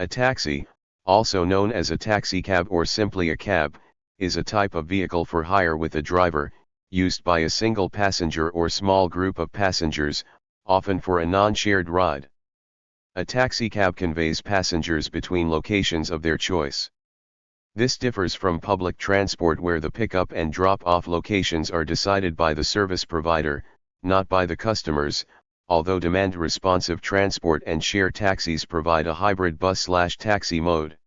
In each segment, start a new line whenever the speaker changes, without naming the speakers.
A taxi, also known as a taxicab or simply a cab, is a type of vehicle for hire with a driver, used by a single passenger or small group of passengers, often for a non-shared ride. A taxicab conveys passengers between locations of their choice. This differs from public transport where the pickup and drop-off locations are decided by the service provider, not by the customers, although demand-responsive transport and share taxis provide a hybrid bus/taxi mode.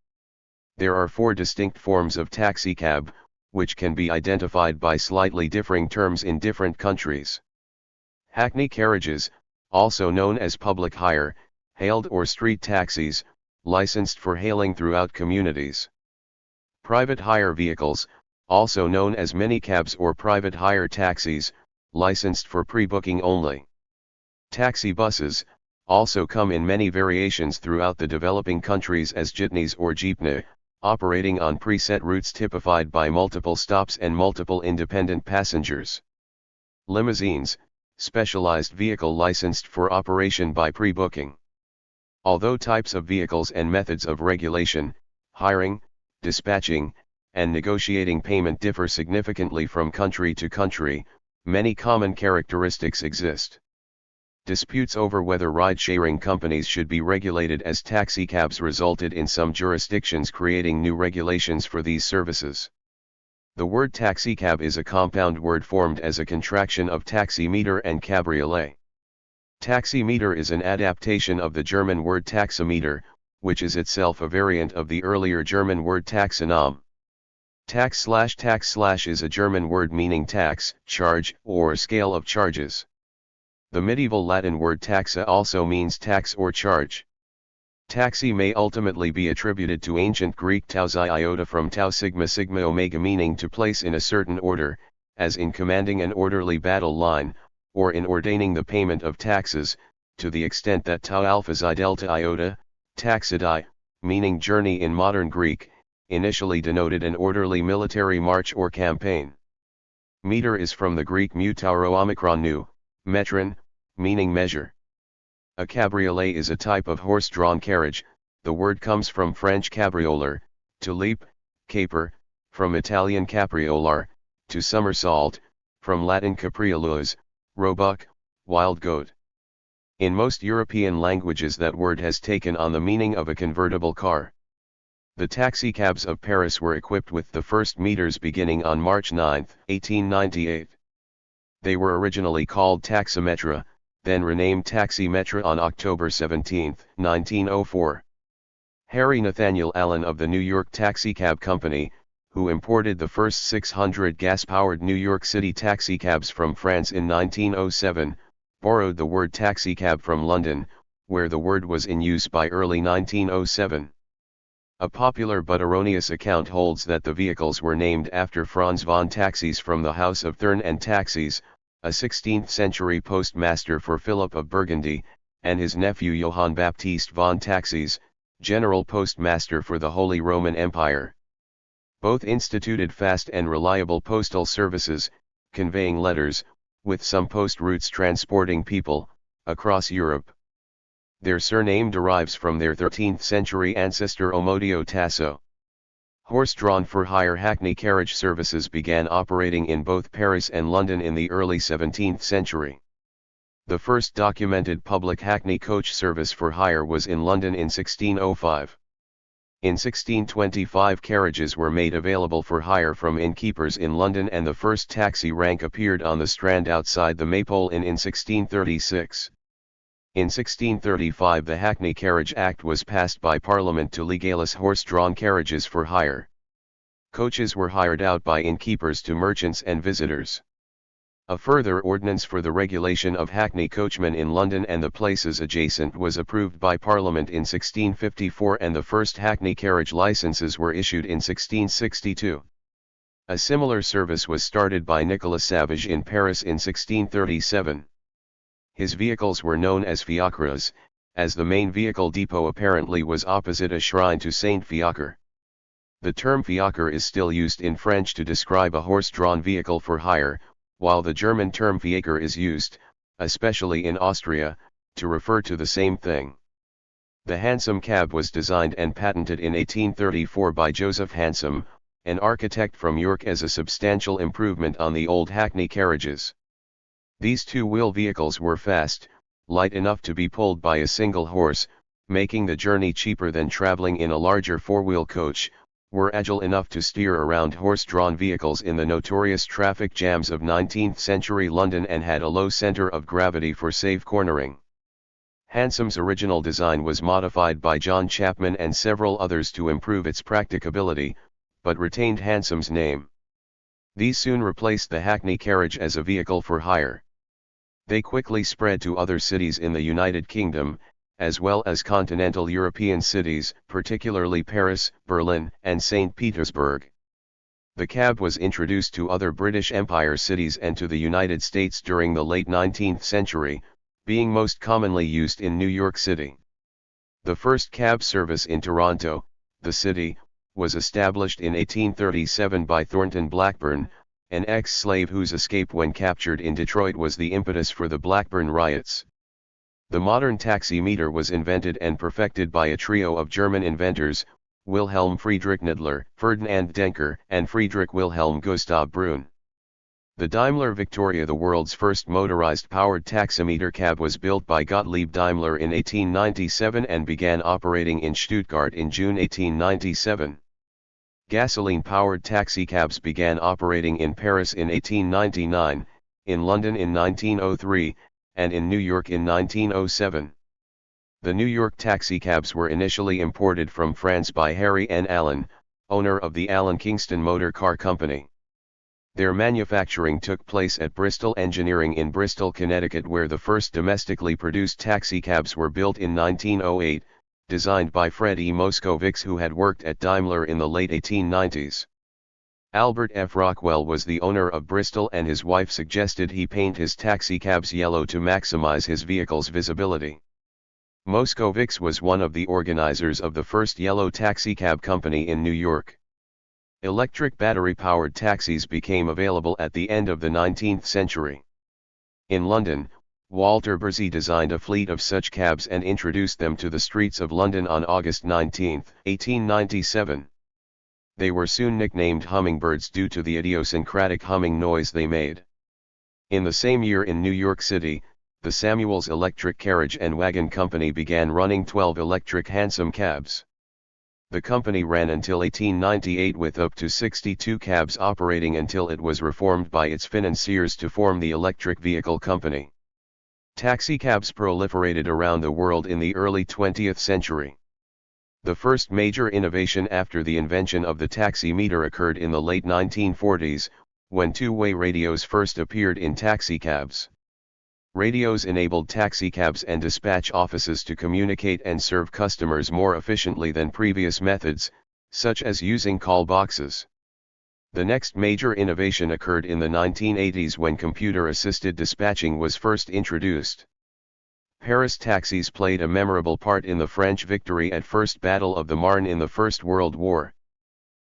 There are 4 distinct forms of taxicab, which can be identified by slightly differing terms in different countries. Hackney carriages, also known as public hire, hailed or street taxis, licensed for hailing throughout communities. Private hire vehicles, also known as minicabs or private hire taxis, licensed for pre-booking only. Taxi buses, also come in many variations throughout the developing countries as jitneys or jeepney, operating on preset routes typified by multiple stops and multiple independent passengers. Limousines, specialized vehicle licensed for operation by pre-booking. Although types of vehicles and methods of regulation, hiring, dispatching, and negotiating payment differ significantly from country to country, many common characteristics exist. Disputes over whether ride-sharing companies should be regulated as taxicabs resulted in some jurisdictions creating new regulations for these services. The word taxicab is a compound word formed as a contraction of taximeter and cabriolet. Taximeter is an adaptation of the German word taxometer, which is itself a variant of the earlier German word taxonom. Tax/tax/ is a German word meaning tax, charge, or scale of charges. The medieval Latin word taxa also means tax or charge. Taxi may ultimately be attributed to ancient Greek tau xi iota from tau sigma sigma omega meaning to place in a certain order, as in commanding an orderly battle line, or in ordaining the payment of taxes, to the extent that tau alpha xi delta iota, taxidai, meaning journey in modern Greek, initially denoted an orderly military march or campaign. Meter is from the Greek mu tauro omicron nu, metron, meaning measure. A cabriolet is a type of horse-drawn carriage. The word comes from French cabrioler, to leap, caper, from Italian capriolar, to somersault, from Latin capriolus, roebuck, wild goat. In most European languages that word has taken on the meaning of a convertible car. The taxicabs of Paris were equipped with the first meters beginning on March 9, 1898. They were originally called taximetra, then renamed taximetra on October 17, 1904. Harry Nathaniel Allen of the New York Taxicab Company, who imported the first 600 gas-powered New York City taxicabs from France in 1907, borrowed the word taxicab from London, where the word was in use by early 1907. A popular but erroneous account holds that the vehicles were named after Franz von Taxis from the House of Thurn and Taxis, a 16th-century postmaster for Philip of Burgundy, and his nephew Johann Baptist von Taxis, general postmaster for the Holy Roman Empire. Both instituted fast and reliable postal services, conveying letters, with some post routes transporting people, across Europe. Their surname derives from their 13th-century ancestor Omodio Tasso. Horse-drawn for-hire hackney carriage services began operating in both Paris and London in the early 17th century. The first documented public hackney coach service for hire was in London in 1605. In 1625 carriages were made available for hire from innkeepers in London and the first taxi rank appeared on the Strand outside the Maypole Inn in 1636. In 1635 the Hackney Carriage Act was passed by Parliament to legalise horse-drawn carriages for hire. Coaches were hired out by innkeepers to merchants and visitors. A further ordinance for the regulation of hackney coachmen in London and the places adjacent was approved by Parliament in 1654 and the first hackney carriage licences were issued in 1662. A similar service was started by Nicolas Savage in Paris in 1637. His vehicles were known as fiacres, as the main vehicle depot apparently was opposite a shrine to Saint Fiacre. The term fiacre is still used in French to describe a horse-drawn vehicle for hire, while the German term Fiaker is used, especially in Austria, to refer to the same thing. The hansom cab was designed and patented in 1834 by Joseph Hansom, an architect from York, as a substantial improvement on the old hackney carriages. These two-wheel vehicles were fast, light enough to be pulled by a single horse, making the journey cheaper than traveling in a larger four-wheel coach, were agile enough to steer around horse-drawn vehicles in the notorious traffic jams of 19th-century London, and had a low center of gravity for safe cornering. Hansom's original design was modified by John Chapman and several others to improve its practicability, but retained Hansom's name. These soon replaced the hackney carriage as a vehicle for hire. They quickly spread to other cities in the United Kingdom, as well as continental European cities, particularly Paris, Berlin, and St. Petersburg. The cab was introduced to other British Empire cities and to the United States during the late 19th century, being most commonly used in New York City. The first cab service in Toronto, the city, was established in 1837 by Thornton Blackburn, an ex-slave whose escape when captured in Detroit was the impetus for the Blackburn riots. The modern taximeter was invented and perfected by a trio of German inventors, Wilhelm Friedrich Nadler, Ferdinand Denker, and Friedrich Wilhelm Gustav Brunn. The Daimler Victoria, the world's first motorized powered taximeter cab, was built by Gottlieb Daimler in 1897 and began operating in Stuttgart in June 1897. Gasoline-powered taxicabs began operating in Paris in 1899, in London in 1903, and in New York in 1907. The New York taxicabs were initially imported from France by Harry N. Allen, owner of the Allen Kingston Motor Car Company. Their manufacturing took place at Bristol Engineering in Bristol, Connecticut, where the first domestically produced taxicabs were built in 1908, designed by Fred E. Moscovix, who had worked at Daimler in the late 1890s. Albert F. Rockwell was the owner of Bristol, and his wife suggested he paint his taxicabs yellow to maximize his vehicle's visibility. Moscovix was one of the organizers of the first yellow taxicab company in New York. Electric battery-powered taxis became available at the end of the 19th century. In London, Walter Bersey designed a fleet of such cabs and introduced them to the streets of London on August 19, 1897. They were soon nicknamed hummingbirds due to the idiosyncratic humming noise they made. In the same year in New York City, the Samuels Electric Carriage and Wagon Company began running 12 electric hansom cabs. The company ran until 1898 with up to 62 cabs operating until it was reformed by its financiers to form the Electric Vehicle Company. Taxicabs proliferated around the world in the early 20th century. The first major innovation after the invention of the taximeter occurred in the late 1940s, when two-way radios first appeared in taxicabs. Radios enabled taxicabs and dispatch offices to communicate and serve customers more efficiently than previous methods, such as using call boxes. The next major innovation occurred in the 1980s when computer-assisted dispatching was first introduced. Paris taxis played a memorable part in the French victory at First Battle of the Marne in the First World War.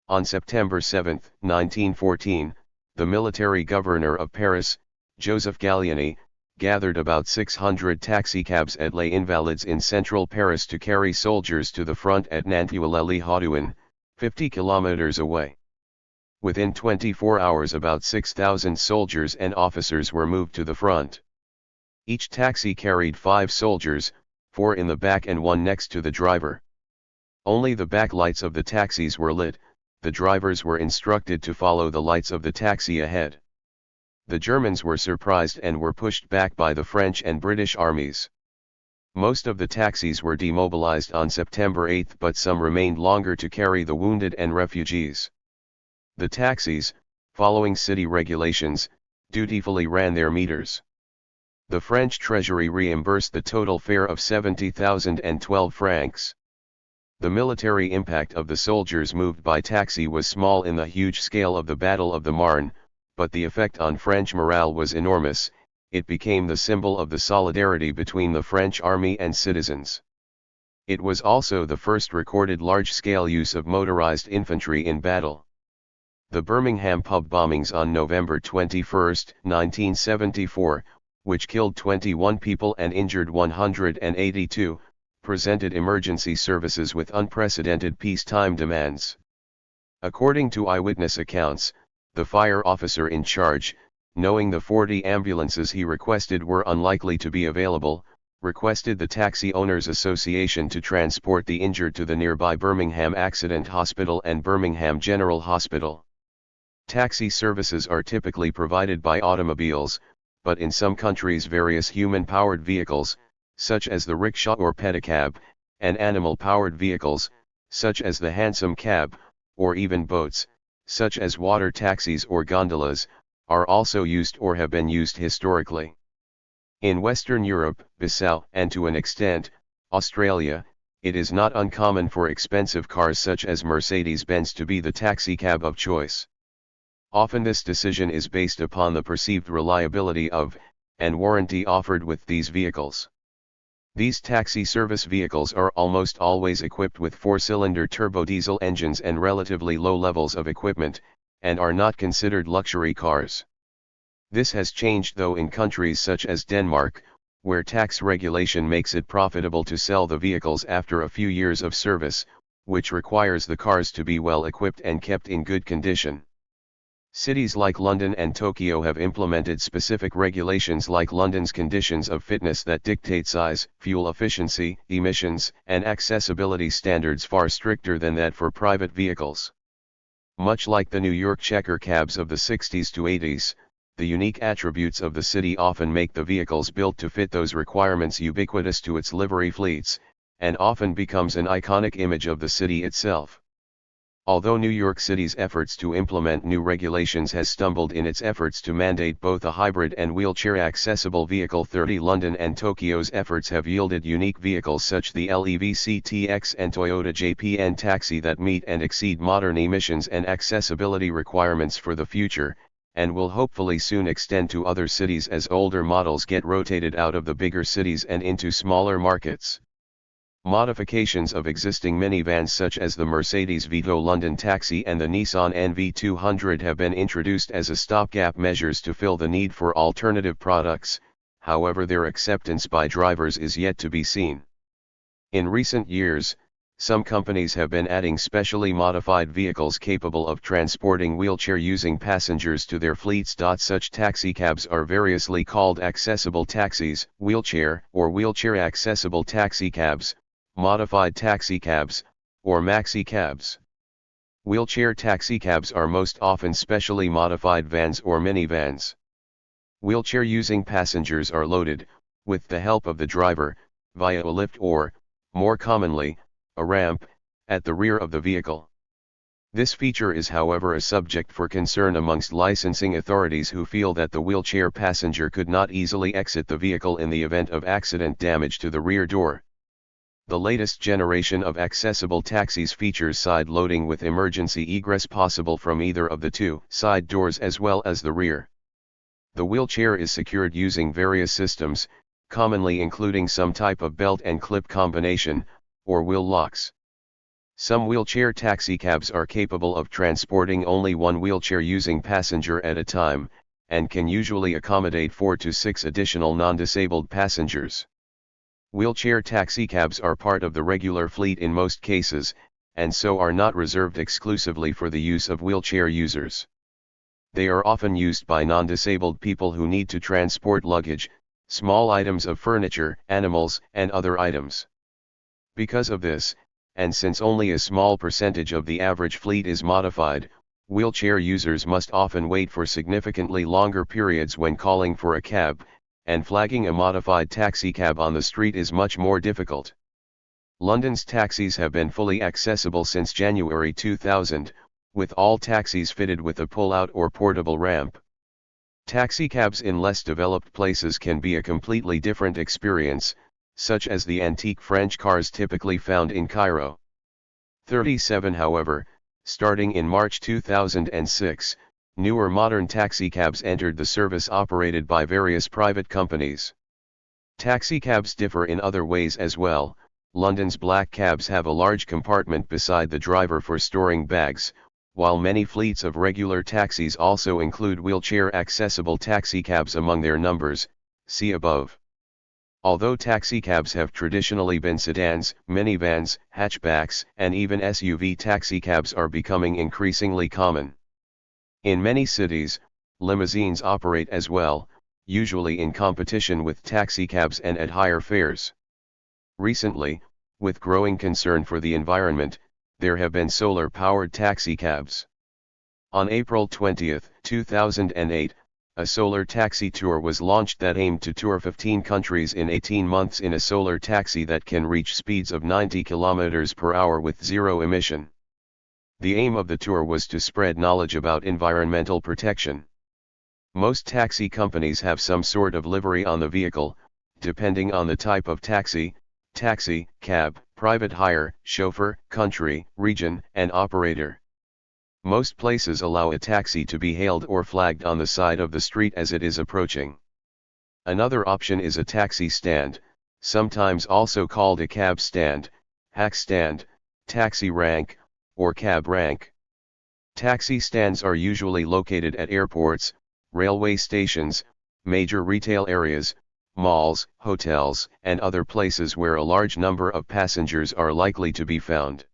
On September 7, 1914, the military governor of Paris, Joseph Gallieni, gathered about 600 taxicabs at Les Invalides in central Paris to carry soldiers to the front at Nanty-les-Haudouin, 50 kilometers away. Within 24 hours about 6,000 soldiers and officers were moved to the front. Each taxi carried 5 soldiers, 4 in the back and 1 next to the driver. Only the back lights of the taxis were lit, the drivers were instructed to follow the lights of the taxi ahead. The Germans were surprised and were pushed back by the French and British armies. Most of the taxis were demobilized on September 8, but some remained longer to carry the wounded and refugees. The taxis, following city regulations, dutifully ran their meters. The French treasury reimbursed the total fare of 70,012 francs. The military impact of the soldiers moved by taxi was small in the huge scale of the Battle of the Marne, but the effect on French morale was enormous. It became the symbol of the solidarity between the French army and citizens. It was also the first recorded large-scale use of motorized infantry in battle. The Birmingham pub bombings on November 21, 1974, which killed 21 people and injured 182, presented emergency services with unprecedented peacetime demands. According to eyewitness accounts, the fire officer in charge, knowing the 40 ambulances he requested were unlikely to be available, requested the Taxi Owners Association to transport the injured to the nearby Birmingham Accident Hospital and Birmingham General Hospital. Taxi services are typically provided by automobiles, but in some countries various human-powered vehicles, such as the rickshaw or pedicab, and animal-powered vehicles, such as the hansom cab, or even boats, such as water taxis or gondolas, are also used or have been used historically. In Western Europe, Bissau, and to an extent, Australia, it is not uncommon for expensive cars such as Mercedes-Benz to be the taxicab of choice. Often this decision is based upon the perceived reliability of, and warranty offered with these vehicles. These taxi service vehicles are almost always equipped with 4-cylinder turbo-diesel engines and relatively low levels of equipment, and are not considered luxury cars. This has changed though in countries such as Denmark, where tax regulation makes it profitable to sell the vehicles after a few years of service, which requires the cars to be well equipped and kept in good condition. Cities like London and Tokyo have implemented specific regulations like London's conditions of fitness that dictate size, fuel efficiency, emissions, and accessibility standards far stricter than that for private vehicles. Much like the New York checker cabs of the 60s to 80s, the unique attributes of the city often make the vehicles built to fit those requirements ubiquitous to its livery fleets, and often becomes an iconic image of the city itself. Although New York City's efforts to implement new regulations has stumbled in its efforts to mandate both a hybrid and wheelchair-accessible vehicle, 30 London and Tokyo's efforts have yielded unique vehicles such the LEVC TX and Toyota JPN Taxi that meet and exceed modern emissions and accessibility requirements for the future, and will hopefully soon extend to other cities as older models get rotated out of the bigger cities and into smaller markets. Modifications of existing minivans such as the Mercedes Vito London Taxi and the Nissan NV200 have been introduced as a stopgap measures to fill the need for alternative products, however their acceptance by drivers is yet to be seen. In recent years, some companies have been adding specially modified vehicles capable of transporting wheelchair-using passengers to their fleets. Such taxicabs are variously called accessible taxis, wheelchair or wheelchair-accessible taxicabs, modified taxicabs, or maxi-cabs. Wheelchair taxicabs are most often specially modified vans or minivans. Wheelchair-using passengers are loaded, with the help of the driver, via a lift or, more commonly, a ramp, at the rear of the vehicle. This feature is however a subject for concern amongst licensing authorities who feel that the wheelchair passenger could not easily exit the vehicle in the event of accident damage to the rear door. The latest generation of accessible taxis features side loading with emergency egress possible from either of the two side doors as well as the rear. The wheelchair is secured using various systems, commonly including some type of belt and clip combination, or wheel locks. Some wheelchair taxicabs are capable of transporting only one wheelchair-using passenger at a time, and can usually accommodate 4 to 6 additional non-disabled passengers. Wheelchair taxicabs are part of the regular fleet in most cases, and so are not reserved exclusively for the use of wheelchair users. They are often used by non-disabled people who need to transport luggage, small items of furniture, animals, and other items. Because of this, and since only a small percentage of the average fleet is modified, wheelchair users must often wait for significantly longer periods when calling for a cab, and flagging a modified taxicab on the street is much more difficult. London's taxis have been fully accessible since January 2000, with all taxis fitted with a pull-out or portable ramp. Taxicabs in less developed places can be a completely different experience, such as the antique French cars typically found in Cairo. 37 However, starting in March 2006, newer modern taxicabs entered the service operated by various private companies. Taxicabs differ in other ways as well. London's black cabs have a large compartment beside the driver for storing bags, while many fleets of regular taxis also include wheelchair-accessible taxicabs among their numbers, see above. Although taxicabs have traditionally been sedans, minivans, hatchbacks, and even SUV, taxicabs are becoming increasingly common. In many cities, limousines operate as well, usually in competition with taxicabs and at higher fares. Recently, with growing concern for the environment, there have been solar-powered taxicabs. On April 20, 2008, a solar taxi tour was launched that aimed to tour 15 countries in 18 months in a solar taxi that can reach speeds of 90 km per hour with zero emission. The aim of the tour was to spread knowledge about environmental protection. Most taxi companies have some sort of livery on the vehicle, depending on the type of taxi, cab, private hire, chauffeur, country, region, and operator. Most places allow a taxi to be hailed or flagged on the side of the street as it is approaching. Another option is a taxi stand, sometimes also called a cab stand, hack stand, taxi rank, or cab rank. Taxi stands are usually located at airports, railway stations, major retail areas, malls, hotels, and other places where a large number of passengers are likely to be found.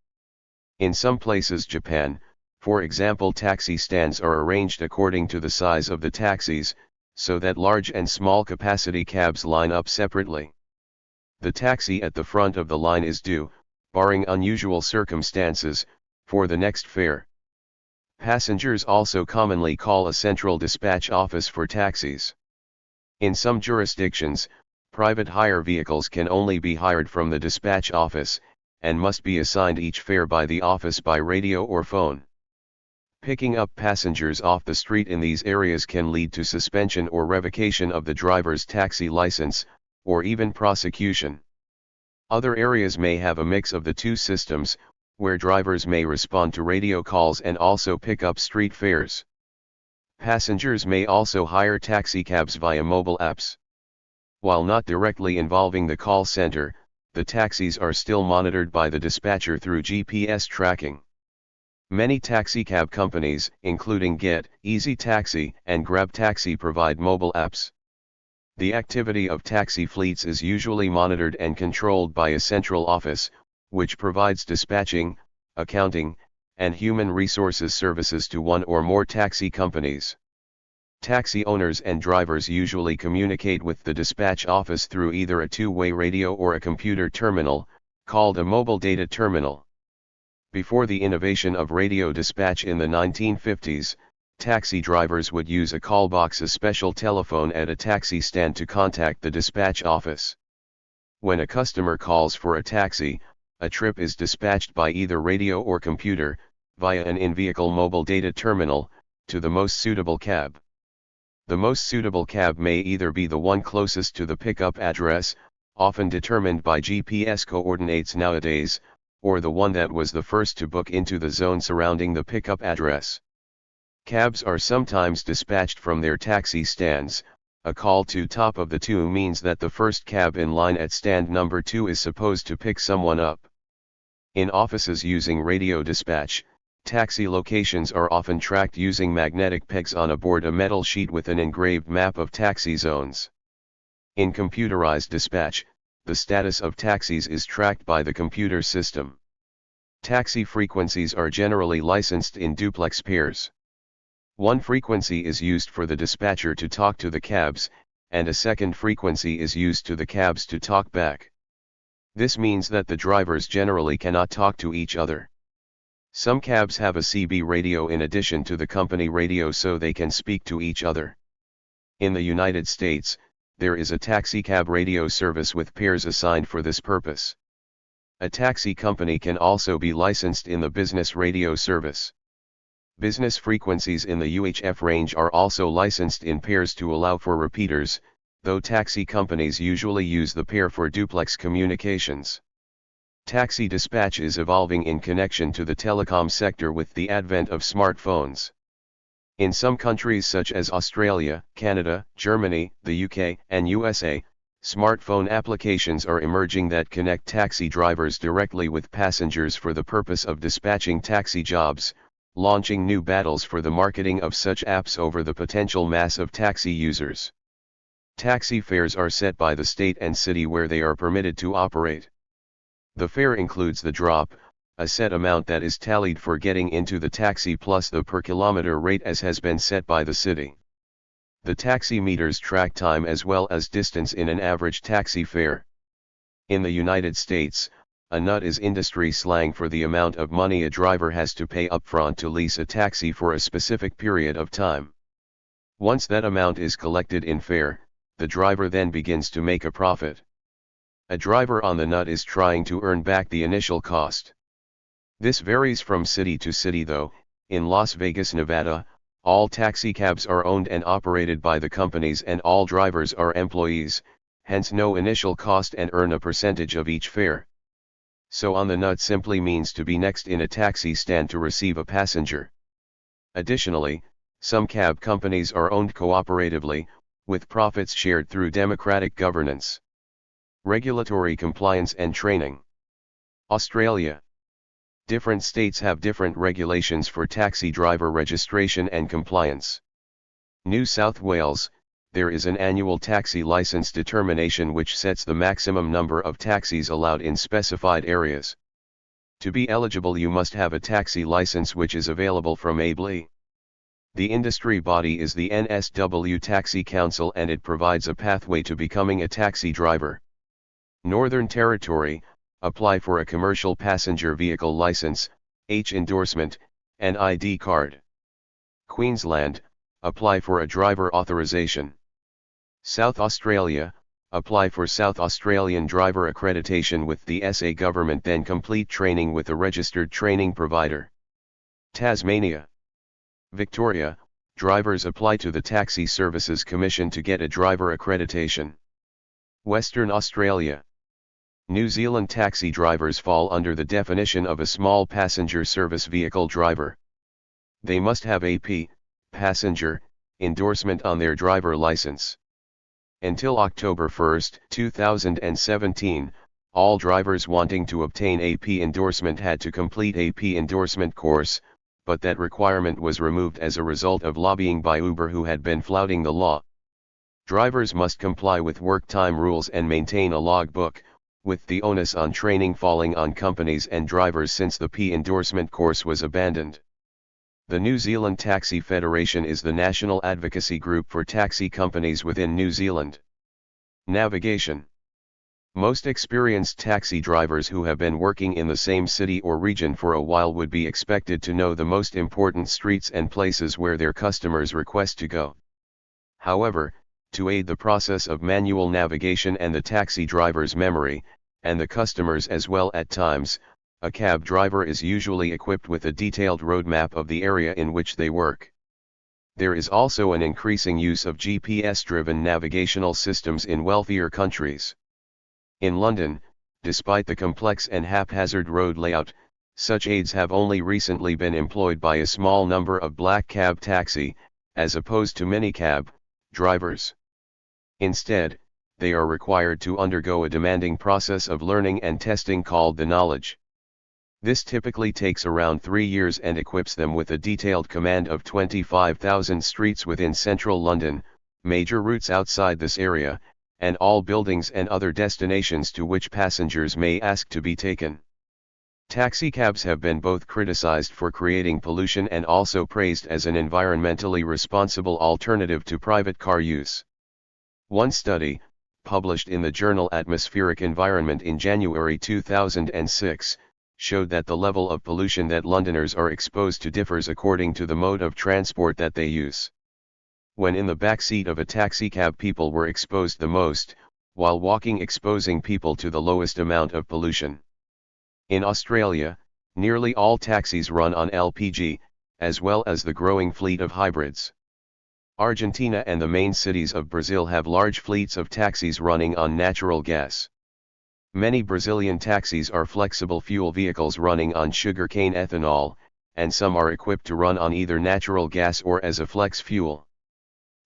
In some places, Japan, for example, taxi stands are arranged according to the size of the taxis, so that large and small capacity cabs line up separately. The taxi at the front of the line is due, barring unusual circumstances, for the next fare. Passengers also commonly call a central dispatch office for taxis. In some jurisdictions, private hire vehicles can only be hired from the dispatch office, and must be assigned each fare by the office by radio or phone. Picking up passengers off the street in these areas can lead to suspension or revocation of the driver's taxi license, or even prosecution. Other areas may have a mix of the two systems, where drivers may respond to radio calls and also pick up street fares. Passengers may also hire taxicabs via mobile apps. While not directly involving the call center, the taxis are still monitored by the dispatcher through GPS tracking. Many taxicab companies, including Get, Easy Taxi, and Grab Taxi, provide mobile apps. The activity of taxi fleets is usually monitored and controlled by a central office, which provides dispatching, accounting, and human resources services to one or more taxi companies. Taxi owners and drivers usually communicate with the dispatch office through either a two-way radio or a computer terminal, called a mobile data terminal. Before the innovation of radio dispatch in the 1950s, taxi drivers would use a call box, a special telephone at a taxi stand, to contact the dispatch office. When a customer calls for a taxi, a trip is dispatched by either radio or computer, via an in-vehicle mobile data terminal, to the most suitable cab. The most suitable cab may either be the one closest to the pickup address, often determined by GPS coordinates nowadays, or the one that was the first to book into the zone surrounding the pickup address. Cabs are sometimes dispatched from their taxi stands. A call to top of the two means that the first cab in line at stand number 2 is supposed to pick someone up. In offices using radio dispatch, taxi locations are often tracked using magnetic pegs on a board, a metal sheet with an engraved map of taxi zones. In computerized dispatch, the status of taxis is tracked by the computer system. Taxi frequencies are generally licensed in duplex pairs. One frequency is used for the dispatcher to talk to the cabs, and a second frequency is used to the cabs to talk back. This means that the drivers generally cannot talk to each other. Some cabs have a CB radio in addition to the company radio, so they can speak to each other. In the United States, there is a taxicab radio service with pairs assigned for this purpose. A taxi company can also be licensed in the business radio service. Business frequencies in the UHF range are also licensed in pairs to allow for repeaters, though taxi companies usually use the pair for duplex communications. Taxi dispatch is evolving in connection to the telecom sector with the advent of smartphones. In some countries such as Australia, Canada, Germany, the UK, and USA, smartphone applications are emerging that connect taxi drivers directly with passengers for the purpose of dispatching taxi jobs, launching new battles for the marketing of such apps over the potential mass of taxi users. Taxi fares are set by the state and city where they are permitted to operate. The fare includes the drop, a set amount that is tallied for getting into the taxi plus the per kilometer rate as has been set by the city. The taxi meters track time as well as distance in an average taxi fare. In the United States, a nut is industry slang for the amount of money a driver has to pay upfront to lease a taxi for a specific period of time. Once that amount is collected in fare, the driver then begins to make a profit. A driver on the nut is trying to earn back the initial cost. This varies from city to city though. In Las Vegas, Nevada, all taxicabs are owned and operated by the companies and all drivers are employees, hence no initial cost and earn a percentage of each fare. So on the nut simply means to be next in a taxi stand to receive a passenger. Additionally, some cab companies are owned cooperatively, with profits shared through democratic governance. Regulatory compliance and training. Australia. Different states have different regulations for taxi driver registration and compliance. New South Wales, there is an annual taxi license determination which sets the maximum number of taxis allowed in specified areas. To be eligible you must have a taxi license which is available from ABLE. The industry body is the NSW Taxi Council and it provides a pathway to becoming a taxi driver. Northern Territory, apply for a commercial passenger vehicle license, H endorsement, and ID card. Queensland, apply for a driver authorization. South Australia, apply for South Australian driver accreditation with the SA government then complete training with a registered training provider. Tasmania. Victoria, drivers apply to the Taxi Services Commission to get a driver accreditation. Western Australia. New Zealand taxi drivers fall under the definition of a small passenger service vehicle driver. They must have AP, passenger, endorsement on their driver license. Until October 1, 2017, all drivers wanting to obtain AP endorsement had to complete AP endorsement course, but that requirement was removed as a result of lobbying by Uber who had been flouting the law. Drivers must comply with work time rules and maintain a logbook, with the onus on training falling on companies and drivers since the P endorsement course was abandoned. The New Zealand Taxi Federation is the national advocacy group for taxi companies within New Zealand. Navigation. Most experienced taxi drivers who have been working in the same city or region for a while would be expected to know the most important streets and places where their customers request to go. However, to aid the process of manual navigation and the taxi driver's memory, and the customers as well at times, a cab driver is usually equipped with a detailed roadmap of the area in which they work. There is also an increasing use of GPS-driven navigational systems in wealthier countries. In London, despite the complex and haphazard road layout, such aids have only recently been employed by a small number of black cab taxi, as opposed to minicab, drivers. Instead, they are required to undergo a demanding process of learning and testing called the knowledge. This typically takes around 3 years and equips them with a detailed command of 25,000 streets within central London, major routes outside this area, and all buildings and other destinations to which passengers may ask to be taken. Taxicabs have been both criticized for creating pollution and also praised as an environmentally responsible alternative to private car use. One study, published in the journal Atmospheric Environment in January 2006, showed that the level of pollution that Londoners are exposed to differs according to the mode of transport that they use. When in the back seat of a taxicab, people were exposed the most, while walking exposing people to the lowest amount of pollution. In Australia, nearly all taxis run on LPG, as well as the growing fleet of hybrids. Argentina and the main cities of Brazil have large fleets of taxis running on natural gas. Many Brazilian taxis are flexible fuel vehicles running on sugarcane ethanol, and some are equipped to run on either natural gas or as a flex fuel.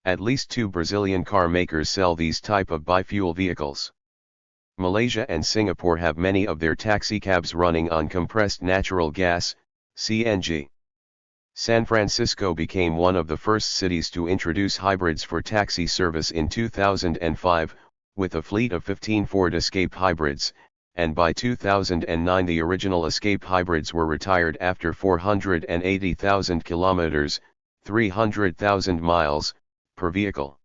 At least 2 Brazilian car makers sell these type of biofuel vehicles. Malaysia and Singapore have many of their taxicabs running on compressed natural gas, CNG. San Francisco became one of the first cities to introduce hybrids for taxi service in 2005, with a fleet of 15 Ford Escape hybrids, and by 2009 the original Escape hybrids were retired after 480,000 kilometers, 300,000 miles, per vehicle.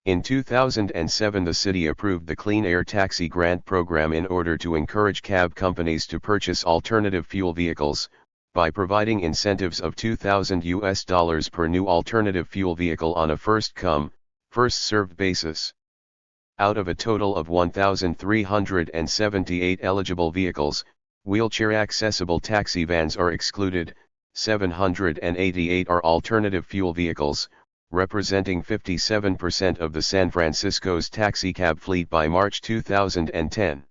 In 2007 the city approved the Clean Air Taxi Grant Program in order to encourage cab companies to purchase alternative fuel vehicles, by providing incentives of $2,000 per new alternative fuel vehicle on a first-come, first-served basis. Out of a total of 1,378 eligible vehicles, wheelchair-accessible taxi vans are excluded, 788 are alternative fuel vehicles, representing 57% of the San Francisco's taxicab fleet by March 2010.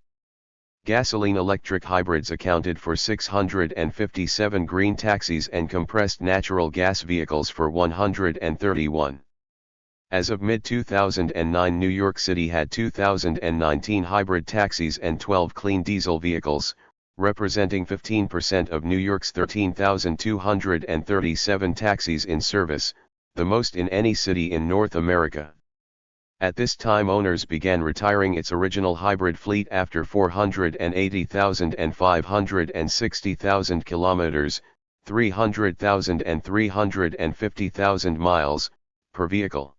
Gasoline-electric hybrids accounted for 657 green taxis and compressed natural gas vehicles for 131. As of mid-2009 New York City had 2,019 hybrid taxis and 12 clean diesel vehicles, representing 15% of New York's 13,237 taxis in service, the most in any city in North America. At this time owners began retiring its original hybrid fleet after 480,000 and 560,000 kilometers, 300,000 and 350,000 miles, per vehicle.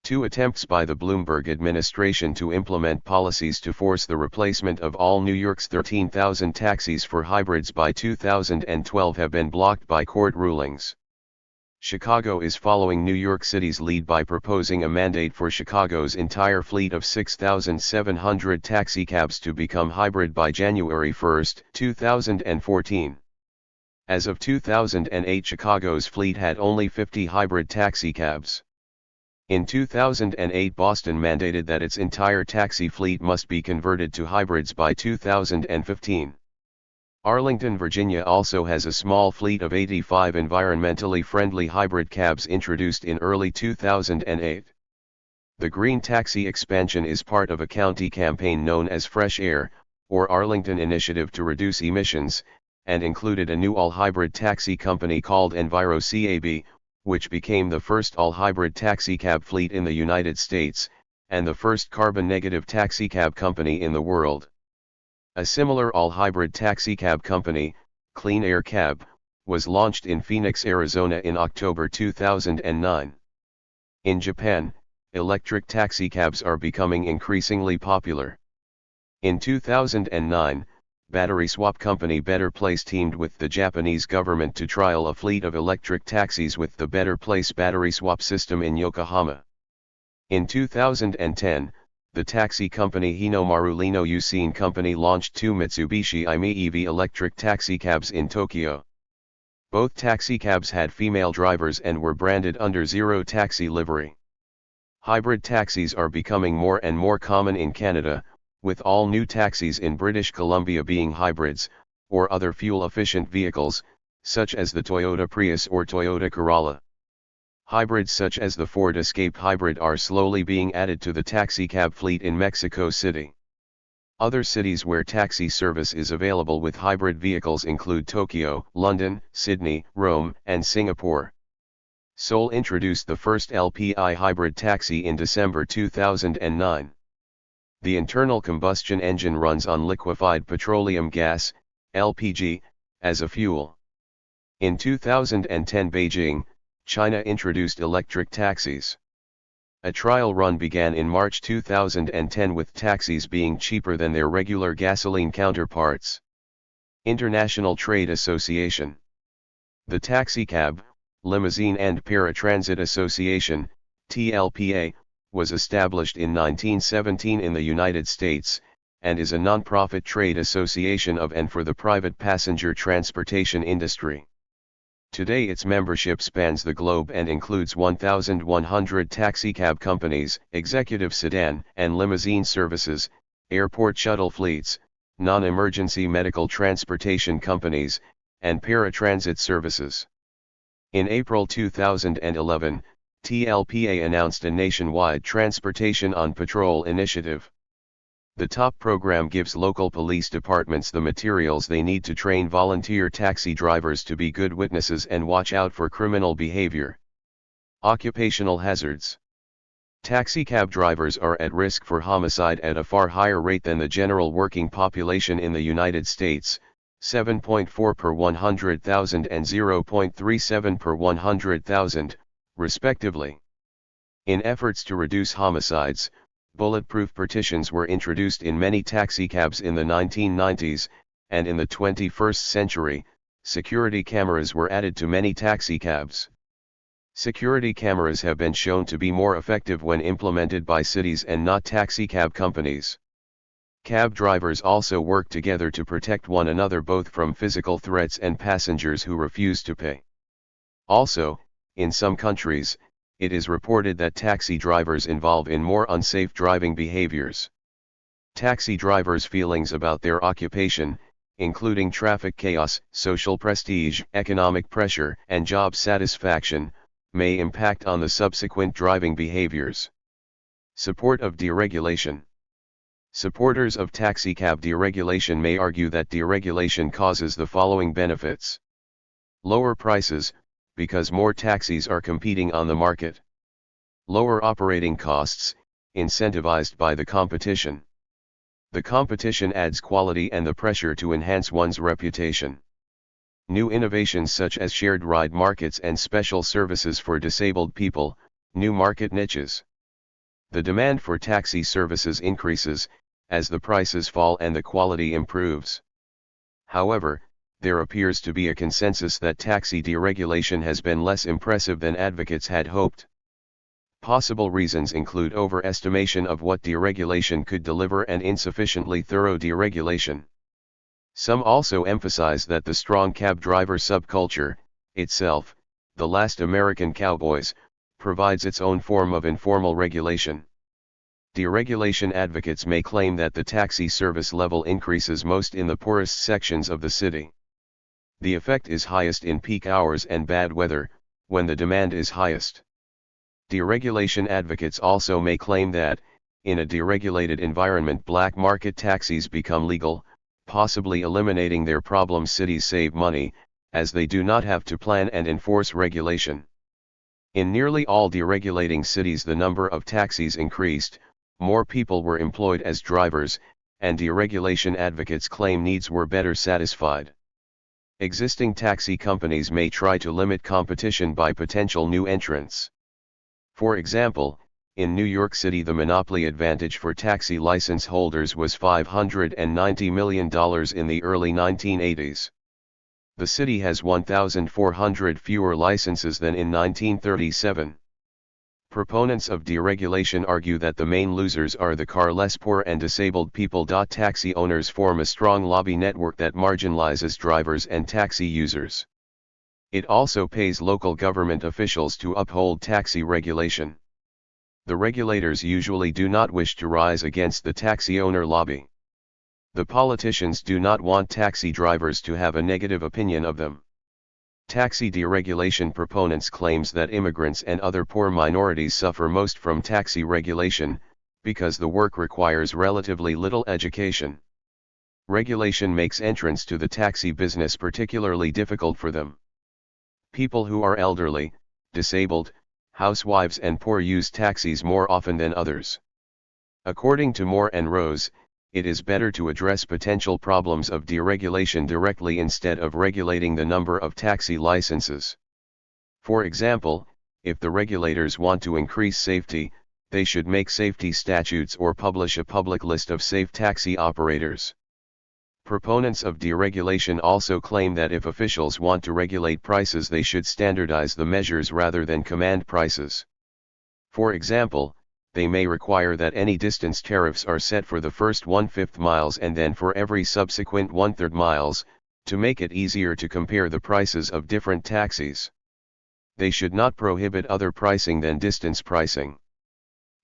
Two attempts by the Bloomberg administration to implement policies to force the replacement of all New York's 13,000 taxis for hybrids by 2012 have been blocked by court rulings. Chicago is following New York City's lead by proposing a mandate for Chicago's entire fleet of 6,700 taxicabs to become hybrid by January 1, 2014. As of 2008 Chicago's fleet had only 50 hybrid taxicabs. In 2008 Boston mandated that its entire taxi fleet must be converted to hybrids by 2015. Arlington, Virginia also has a small fleet of 85 environmentally friendly hybrid cabs introduced in early 2008. The Green Taxi expansion is part of a county campaign known as Fresh Air, or Arlington Initiative to Reduce Emissions, and included a new all-hybrid taxi company called EnviroCab, which became the first all-hybrid taxicab fleet in the United States, and the first carbon-negative taxicab company in the world. A similar all-hybrid taxicab company, Clean Air Cab, was launched in Phoenix, Arizona in October 2009. In Japan, electric taxicabs are becoming increasingly popular. In 2009, battery swap company Better Place teamed with the Japanese government to trial a fleet of electric taxis with the Better Place battery swap system in Yokohama. In 2010, the taxi company Hinomaru Lino Usain Company launched two Mitsubishi i-Me EV electric taxicabs in Tokyo. Both taxicabs had female drivers and were branded under Zero Taxi livery. Hybrid taxis are becoming more and more common in Canada, with all new taxis in British Columbia being hybrids, or other fuel-efficient vehicles, such as the Toyota Prius or Toyota Corolla. Hybrids such as the Ford Escape hybrid are slowly being added to the taxicab fleet in Mexico City. Other cities where taxi service is available with hybrid vehicles include Tokyo, London, Sydney, Rome, and Singapore. Seoul introduced the first LPI hybrid taxi in December 2009. The internal combustion engine runs on liquefied petroleum gas, LPG, as a fuel. In 2010 Beijing, China introduced electric taxis. A trial run began in March 2010 with taxis being cheaper than their regular gasoline counterparts. International Trade Association. The Taxicab, Limousine and Paratransit Association, TLPA, was established in 1917 in the United States, and is a non-profit trade association of and for the private passenger transportation industry. Today its membership spans the globe and includes 1,100 taxicab companies, executive sedan and limousine services, airport shuttle fleets, non-emergency medical transportation companies, and paratransit services. In April 2011, TLPA announced a nationwide Transportation on Patrol initiative. The TOP program gives local police departments the materials they need to train volunteer taxi drivers to be good witnesses and watch out for criminal behavior. Occupational hazards. Taxicab drivers are at risk for homicide at a far higher rate than the general working population in the United States, 7.4 per 100,000 and 0.37 per 100,000, respectively. In efforts to reduce homicides, bulletproof partitions were introduced in many taxicabs in the 1990s, and in the 21st century, security cameras were added to many taxicabs. Security cameras have been shown to be more effective when implemented by cities and not taxicab companies. Cab drivers also work together to protect one another both from physical threats and passengers who refuse to pay. Also, in some countries, it is reported that taxi drivers involve in more unsafe driving behaviors. Taxi drivers' feelings about their occupation, including traffic chaos, social prestige, economic pressure, and job satisfaction, may impact on the subsequent driving behaviors. Support of deregulation. Supporters of taxicab deregulation may argue that deregulation causes the following benefits: lower prices, because more taxis are competing on the market. Lower operating costs, incentivized by the competition. The competition adds quality and the pressure to enhance one's reputation. New innovations such as shared ride markets and special services for disabled people, new market niches. The demand for taxi services increases, as the prices fall and the quality improves. However, there appears to be a consensus that taxi deregulation has been less impressive than advocates had hoped. Possible reasons include overestimation of what deregulation could deliver and insufficiently thorough deregulation. Some also emphasize that the strong cab driver subculture, itself, the last American cowboys, provides its own form of informal regulation. Deregulation advocates may claim that the taxi service level increases most in the poorest sections of the city. The effect is highest in peak hours and bad weather, when the demand is highest. Deregulation advocates also may claim that, in a deregulated environment, black market taxis become legal, possibly eliminating their problems. Cities save money, as they do not have to plan and enforce regulation. In nearly all deregulating cities, the number of taxis increased, more people were employed as drivers, and deregulation advocates claim needs were better satisfied. Existing taxi companies may try to limit competition by potential new entrants. For example, in New York City, the monopoly advantage for taxi license holders was $590 million in the early 1980s. The city has 1,400 fewer licenses than in 1937. Proponents of deregulation argue that the main losers are the car-less poor and disabled people. Taxi owners form a strong lobby network that marginalizes drivers and taxi users. It also pays local government officials to uphold taxi regulation. The regulators usually do not wish to rise against the taxi owner lobby. The politicians do not want taxi drivers to have a negative opinion of them. Taxi deregulation proponents claims that immigrants and other poor minorities suffer most from taxi regulation, because the work requires relatively little education. Regulation makes entrance to the taxi business particularly difficult for them. People who are elderly, disabled, housewives and poor use taxis more often than others. According to Moore and Rose, it is better to address potential problems of deregulation directly instead of regulating the number of taxi licenses. For example, if the regulators want to increase safety, they should make safety statutes or publish a public list of safe taxi operators. Proponents of deregulation also claim that if officials want to regulate prices, they should standardize the measures rather than command prices. For example, they may require that any distance tariffs are set for the first 1/5 miles and then for every subsequent 1/3 miles, to make it easier to compare the prices of different taxis. They should not prohibit other pricing than distance pricing.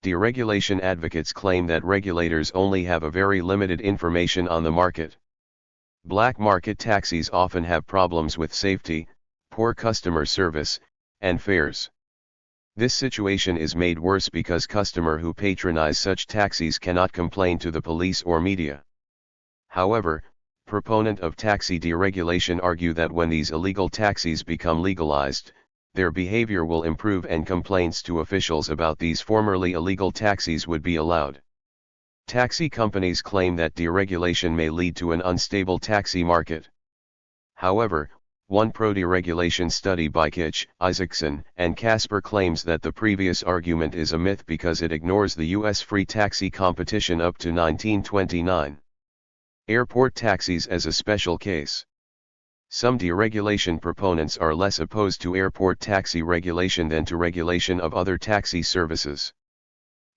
Deregulation advocates claim that regulators only have a very limited information on the market. Black market taxis often have problems with safety, poor customer service, and fares. This situation is made worse because customers who patronize such taxis cannot complain to the police or media. However, proponents of taxi deregulation argue that when these illegal taxis become legalized, their behavior will improve and complaints to officials about these formerly illegal taxis would be allowed. Taxi companies claim that deregulation may lead to an unstable taxi market. However, one pro-deregulation study by Kitch, Isaacson, and Casper claims that the previous argument is a myth because it ignores the U.S. free taxi competition up to 1929. Airport taxis as a special case. Some deregulation proponents are less opposed to airport taxi regulation than to regulation of other taxi services.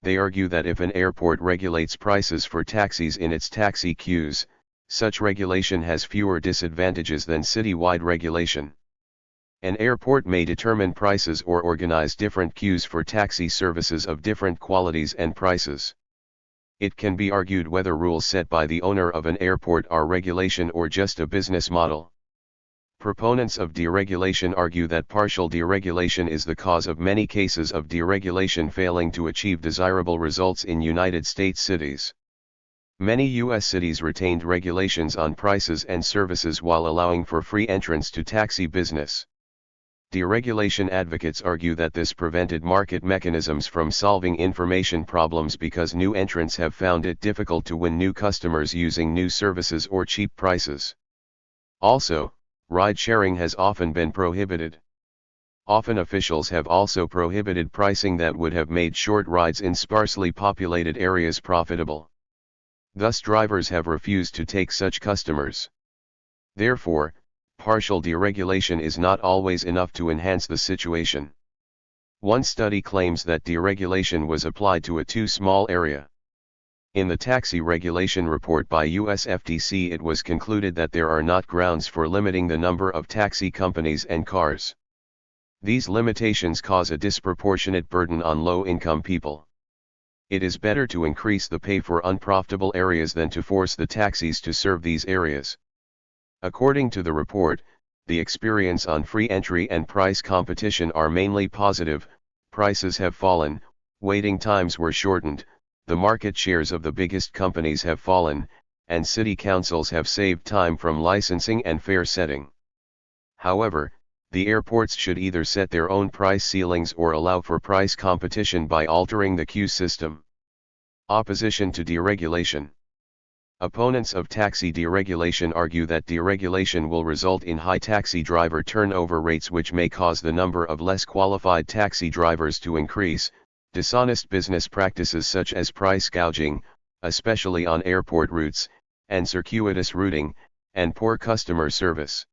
They argue that if an airport regulates prices for taxis in its taxi queues, such regulation has fewer disadvantages than citywide regulation. An airport may determine prices or organize different queues for taxi services of different qualities and prices. It can be argued whether rules set by the owner of an airport are regulation or just a business model. Proponents of deregulation argue that partial deregulation is the cause of many cases of deregulation failing to achieve desirable results in United States cities. Many U.S. cities retained regulations on prices and services while allowing for free entrance to taxi business. Deregulation advocates argue that this prevented market mechanisms from solving information problems because new entrants have found it difficult to win new customers using new services or cheap prices. Also, ride-sharing has often been prohibited. Often officials have also prohibited pricing that would have made short rides in sparsely populated areas profitable. Thus drivers have refused to take such customers. Therefore, partial deregulation is not always enough to enhance the situation. One study claims that deregulation was applied to a too small area. In the taxi regulation report by US FTC, it was concluded that there are not grounds for limiting the number of taxi companies and cars. These limitations cause a disproportionate burden on low-income people. It is better to increase the pay for unprofitable areas than to force the taxis to serve these areas. According to the report, the experience on free entry and price competition are mainly positive. Prices have fallen, waiting times were shortened, the market shares of the biggest companies have fallen, and city councils have saved time from licensing and fare setting. However, the airports should either set their own price ceilings or allow for price competition by altering the queue system. Opposition to deregulation. Opponents of taxi deregulation argue that deregulation will result in high taxi driver turnover rates, which may cause the number of less qualified taxi drivers to increase. Dishonest business practices such as price gouging, especially on airport routes, and circuitous routing, and poor customer service.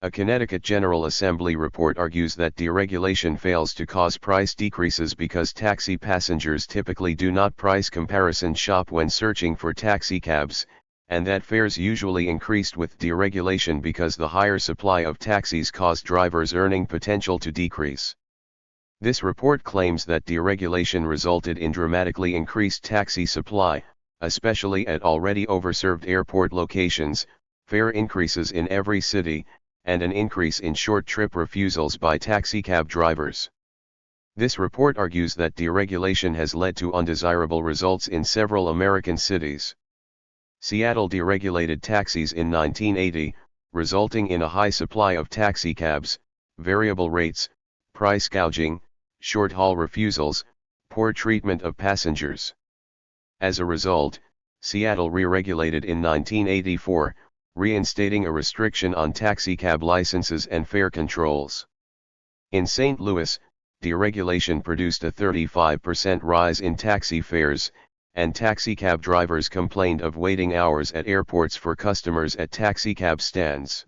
A Connecticut General Assembly report argues that deregulation fails to cause price decreases because taxi passengers typically do not price comparison shop when searching for taxicabs, and that fares usually increased with deregulation because the higher supply of taxis caused drivers' earning potential to decrease. This report claims that deregulation resulted in dramatically increased taxi supply, especially at already overserved airport locations, fare increases in every city, and an increase in short-trip refusals by taxicab drivers. This report argues that deregulation has led to undesirable results in several American cities. Seattle deregulated taxis in 1980, resulting in a high supply of taxicabs, variable rates, price gouging, short-haul refusals, poor treatment of passengers. As a result, Seattle re-regulated in 1984, reinstating a restriction on taxicab licenses and fare controls. In St. Louis, deregulation produced a 35% rise in taxi fares, and taxicab drivers complained of waiting hours at airports for customers at taxicab stands.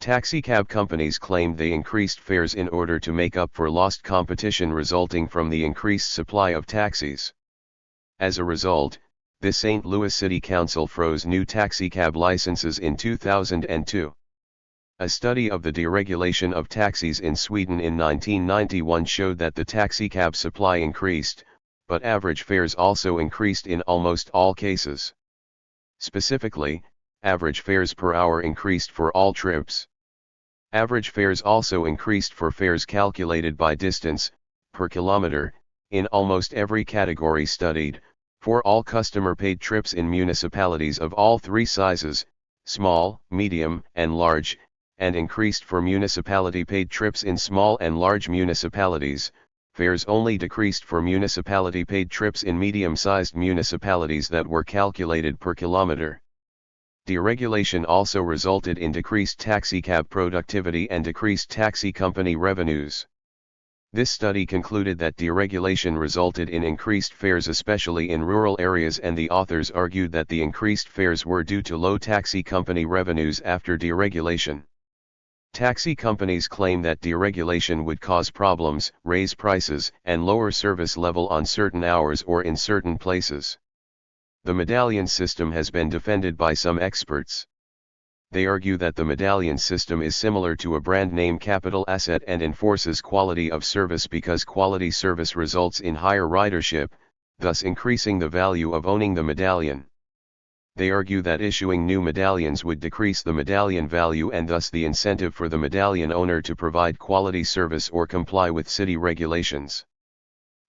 Taxicab companies claimed they increased fares in order to make up for lost competition resulting from the increased supply of taxis. As a result, the St. Louis City Council froze new taxicab licenses in 2002. A study of the deregulation of taxis in Sweden in 1991 showed that the taxicab supply increased, but average fares also increased in almost all cases. Specifically, average fares per hour increased for all trips. Average fares also increased for fares calculated by distance, per kilometer, in almost every category studied, for all customer-paid trips in municipalities of all three sizes, small, medium, and large, and increased for municipality-paid trips in small and large municipalities. Fares only decreased for municipality-paid trips in medium-sized municipalities that were calculated per kilometer. Deregulation also resulted in decreased taxicab productivity and decreased taxi company revenues. This study concluded that deregulation resulted in increased fares especially in rural areas, and the authors argued that the increased fares were due to low taxi company revenues after deregulation. Taxi companies claim that deregulation would cause problems, raise prices, and lower service level on certain hours or in certain places. The medallion system has been defended by some experts. They argue that the medallion system is similar to a brand name capital asset and enforces quality of service because quality service results in higher ridership, thus increasing the value of owning the medallion. They argue that issuing new medallions would decrease the medallion value and thus the incentive for the medallion owner to provide quality service or comply with city regulations.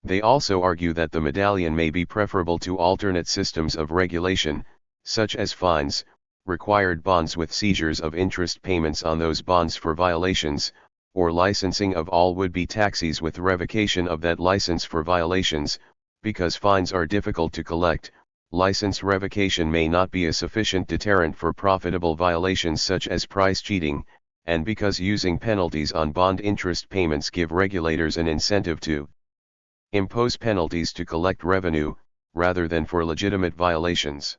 They also argue that the medallion may be preferable to alternate systems of regulation, such as fines, required bonds with seizures of interest payments on those bonds for violations, or licensing of all would-be taxis with revocation of that license for violations. Because fines are difficult to collect, license revocation may not be a sufficient deterrent for profitable violations such as price cheating, and because using penalties on bond interest payments give regulators an incentive to impose penalties to collect revenue, rather than for legitimate violations.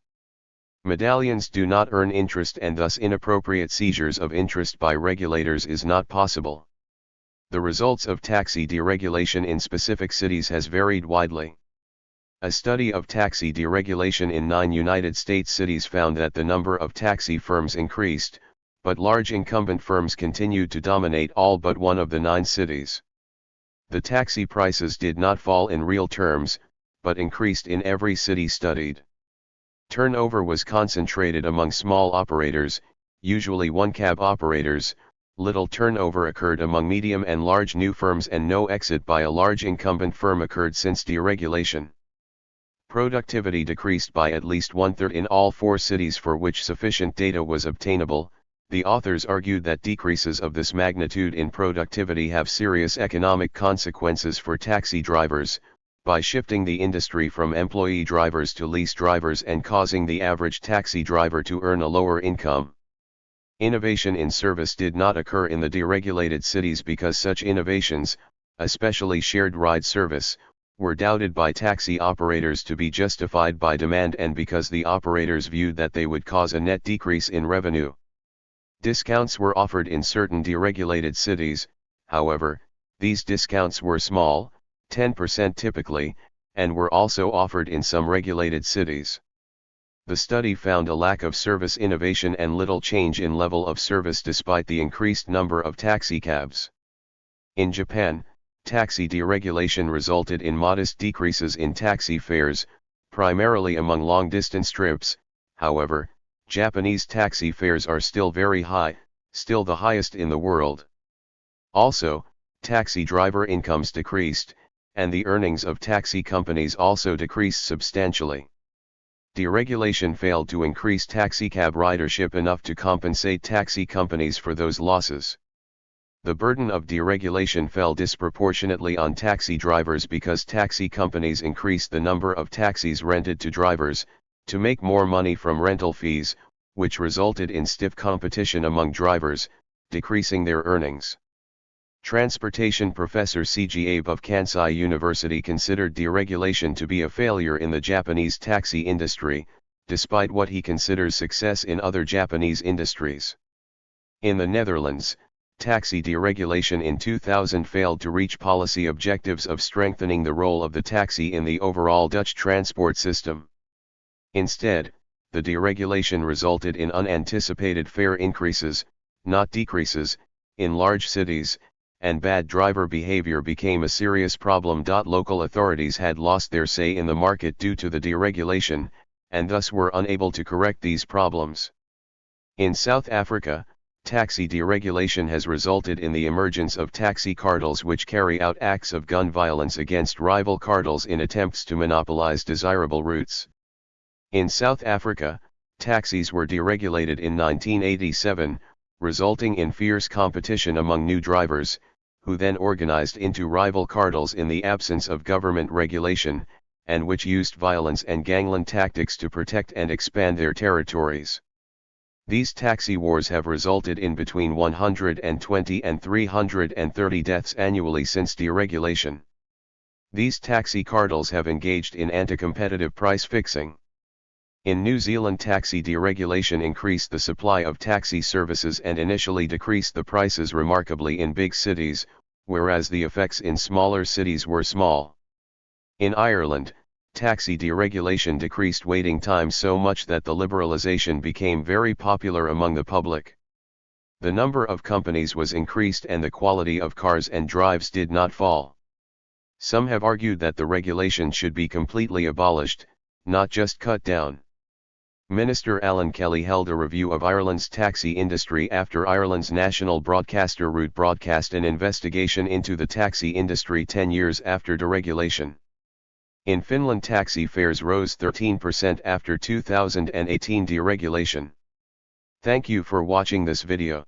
Medallions do not earn interest, and thus inappropriate seizures of interest by regulators is not possible. The results of taxi deregulation in specific cities has varied widely. A study of taxi deregulation in 9 United States cities found that the number of taxi firms increased, but large incumbent firms continued to dominate all but one of the 9 cities. The taxi prices did not fall in real terms, but increased in every city studied. Turnover was concentrated among small operators, usually one-cab operators. Little turnover occurred among medium and large new firms, and no exit by a large incumbent firm occurred since deregulation. Productivity decreased by at least 1/3 in all 4 cities for which sufficient data was obtainable. The authors argued that decreases of this magnitude in productivity have serious economic consequences for taxi drivers, by shifting the industry from employee drivers to lease drivers and causing the average taxi driver to earn a lower income. Innovation in service did not occur in the deregulated cities because such innovations, especially shared ride service, were doubted by taxi operators to be justified by demand and because the operators viewed that they would cause a net decrease in revenue. Discounts were offered in certain deregulated cities, however, these discounts were small, 10% typically, and were also offered in some regulated cities. The study found a lack of service innovation and little change in level of service despite the increased number of taxicabs. In Japan, taxi deregulation resulted in modest decreases in taxi fares, primarily among long-distance trips. However, Japanese taxi fares are still very high, still the highest in the world. Also, taxi driver incomes decreased, and the earnings of taxi companies also decreased substantially. Deregulation failed to increase taxicab ridership enough to compensate taxi companies for those losses. The burden of deregulation fell disproportionately on taxi drivers because taxi companies increased the number of taxis rented to drivers, to make more money from rental fees, which resulted in stiff competition among drivers, decreasing their earnings. Transportation professor C.G. Abe of Kansai University considered deregulation to be a failure in the Japanese taxi industry, despite what he considers success in other Japanese industries. In the Netherlands, taxi deregulation in 2000 failed to reach policy objectives of strengthening the role of the taxi in the overall Dutch transport system. Instead, the deregulation resulted in unanticipated fare increases, not decreases, in large cities, and bad driver behavior became a serious problem. Local authorities had lost their say in the market due to the deregulation, and thus were unable to correct these problems. In South Africa, taxi deregulation has resulted in the emergence of taxi cartels which carry out acts of gun violence against rival cartels in attempts to monopolize desirable routes. In South Africa, taxis were deregulated in 1987, resulting in fierce competition among new drivers, who then organized into rival cartels in the absence of government regulation, and which used violence and gangland tactics to protect and expand their territories. These taxi wars have resulted in between 120 and 330 deaths annually since deregulation. These taxi cartels have engaged in anti-competitive price fixing. In New Zealand, taxi deregulation increased the supply of taxi services and initially decreased the prices remarkably in big cities, whereas the effects in smaller cities were small. In Ireland, taxi deregulation decreased waiting time so much that the liberalisation became very popular among the public. The number of companies was increased and the quality of cars and drives did not fall. Some have argued that the regulation should be completely abolished, not just cut down. Minister Alan Kelly held a review of Ireland's taxi industry after Ireland's national broadcaster Root broadcast an investigation into the taxi industry 10 years after deregulation. In Finland, taxi fares rose 13% after 2018 deregulation. Thank you for watching this video.